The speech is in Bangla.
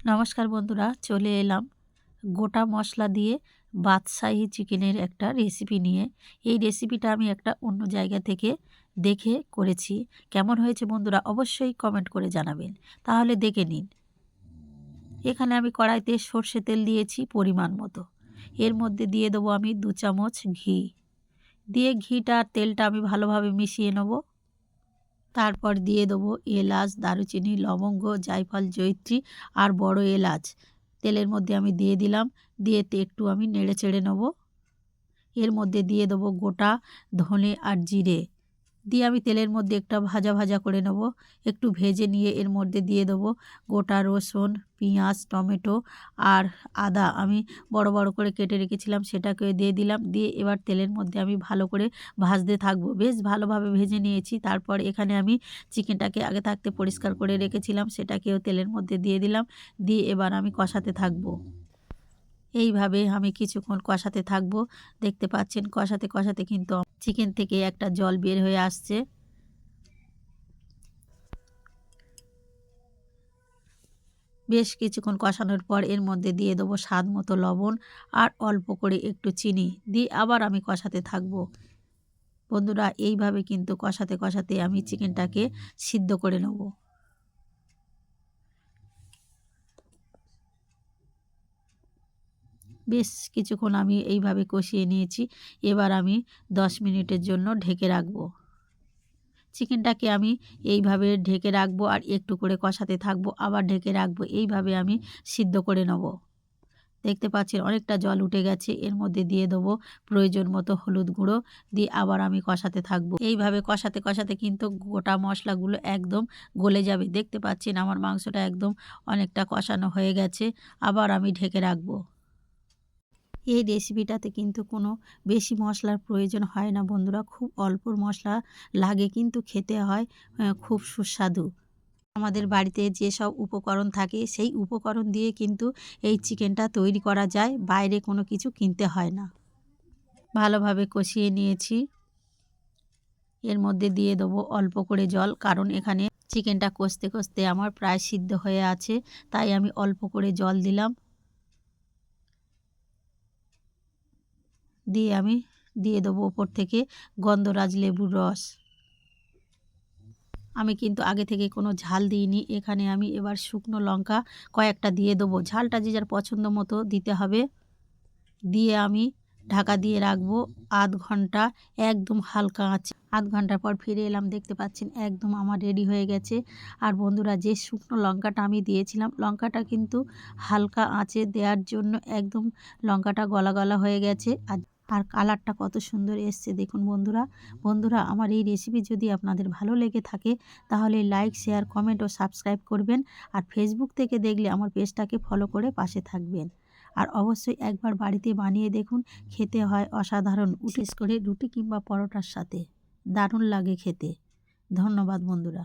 নমস্কার বন্ধুরা, চলে এলাম গোটা মশলা দিয়ে বাদশাহী চিকেনের একটা রেসিপি নিয়ে। এই রেসিপিটা আমি একটা অন্য জায়গা থেকে দেখে করেছি। কেমন হয়েছে বন্ধুরা অবশ্যই কমেন্ট করে জানাবেন। তাহলে দেখে নিন। এখানে আমি কড়াইতে সর্ষে তেল দিয়েছি পরিমাণ মতো। এর মধ্যে দিয়ে দেবো আমি 2 চামচ ঘি। দিয়ে ঘিটা আর তেলটা আমি ভালোভাবে মিশিয়ে নেব। তারপর দিয়ে দেবো এলাচ, দারুচিনি, লবঙ্গ, জায়ফল, জয়িত্রী আর বড় এলাচ তেলের মধ্যে আমি দিয়ে দিলাম। দিয়ে একটু আমি নেড়ে চেড়ে নেব। এর মধ্যে দিয়ে দেবো গোটা ধনে আর জিরে। দিয়ে আমি তেলের মধ্যে একটা ভাজা ভাজা করে নেব। একটু ভেজে নিয়ে এর মধ্যে দিয়ে দেবো গোটা রসুন, পেঁয়াজ, টমেটো আর আদা আমি বড় বড় করে কেটে রেখেছিলাম, সেটাকে দিয়ে দিলাম। দিয়ে এবার তেলের মধ্যে আমি ভালো করে ভাজতে থাকবো। বেশ ভালোভাবে ভেজে নিয়েছি। তারপর এখানে আমি চিকেনটাকে আগে থাকতে পরিষ্কার করে রেখেছিলাম, সেটাকেও তেলের মধ্যে দিয়ে দিলাম। দিয়ে এবার আমি কষাতে থাকবো। এইভাবে আমি কিছুক্ষণ কষাতে থাকবো। দেখতে পাচ্ছেন কষাতে কষাতে কিন্তু চিকেন থেকে একটা জল বের হয়ে আসছে। বেশ কিছুক্ষণ কষানোর পর এর মধ্যে দিয়ে দেবো স্বাদ মতো লবণ আর অল্প করে একটু চিনি দিয়ে আবার আমি কষাতে থাকবো। বন্ধুরা এইভাবে কিন্তু কষাতে কষাতে আমি চিকেনটাকে সিদ্ধ করে নেব। বেশ কিছুক্ষণ আমি এইভাবে কষিয়ে নিয়েছি। এবার আমি 10 মিনিটের জন্য ঢেকে রাখবো। চিকেনটাকে আমি এইভাবে ঢেকে রাখবো আর একটু করে কষাতে থাকবো, আবার ঢেকে রাখবো। এইভাবে আমি সিদ্ধ করে নেব। দেখতে পাচ্ছেন অনেকটা জল উঠে গেছে। এর মধ্যে দিয়ে দেবো প্রয়োজন মতো হলুদ গুঁড়ো। দিয়ে আবার আমি কষাতে থাকবো। এইভাবে কষাতে কষাতে কিন্তু গোটা মশলাগুলো একদম গলে যাবে। দেখতে পাচ্ছেন আমার মাংসটা একদম অনেকটা কষানো হয়ে গেছে। আবার আমি ঢেকে রাখবো। এই রেসিপিটাতে কিন্তু কোনো বেশি মশলার প্রয়োজন হয় না বন্ধুরা, খুব অল্প মশলা লাগে কিন্তু খেতে হয় খুব সুস্বাদু। আমাদের বাড়িতে যেসব উপকরণ থাকে সেই উপকরণ দিয়ে কিন্তু এই চিকেনটা তৈরি করা যায়, বাইরে কোনো কিছু কিনতে হয় না। ভালোভাবে কষিয়ে নিয়েছি। এর মধ্যে দিয়ে দেবো অল্প করে জল, কারণ এখানে চিকেনটা কষতে কষতে আমার প্রায় সিদ্ধ হয়ে আছে, তাই আমি অল্প করে জল দিলাম। দিয়ে আমি দিয়ে দেবো ওপর থেকে গন্ধরাজ লেবুর রস। আমি কিন্তু আগে থেকে কোনো ঝাল দিইনি। এখানে আমি এবার শুকনো লঙ্কা কয়েকটা দিয়ে দেবো। ঝালটা যে যার পছন্দ মতো দিতে হবে। দিয়ে আমি ঢাকা দিয়ে রাখবো আধ ঘন্টা, একদম হালকা আঁচে। আধ ঘন্টার পর ফিরে এলাম। দেখতে পাচ্ছেন একদম আমার রেডি হয়ে গেছে। আর বন্ধুরা যে শুকনো লঙ্কাটা আমি দিয়েছিলাম, লঙ্কাটা কিন্তু হালকা আঁচে দেওয়ার জন্য একদম লঙ্কাটা গলা গলা হয়ে গেছে। আর কালারটা কত সুন্দর এসছে দেখুন বন্ধুরা। বন্ধুরা আমার এই রেসিপি যদি আপনাদের ভালো লেগে থাকে তাহলে লাইক, শেয়ার, কমেন্ট ও সাবস্ক্রাইব করবেন। আর ফেসবুক থেকে দেখলে আমার পেজটাকে ফলো করে পাশে থাকবেন। আর অবশ্যই একবার বাড়িতে বানিয়ে দেখুন, খেতে হয় অসাধারণ, বিশেষ করে রুটি কিংবা পরোটার সাথে দারুণ লাগে খেতে। ধন্যবাদ বন্ধুরা।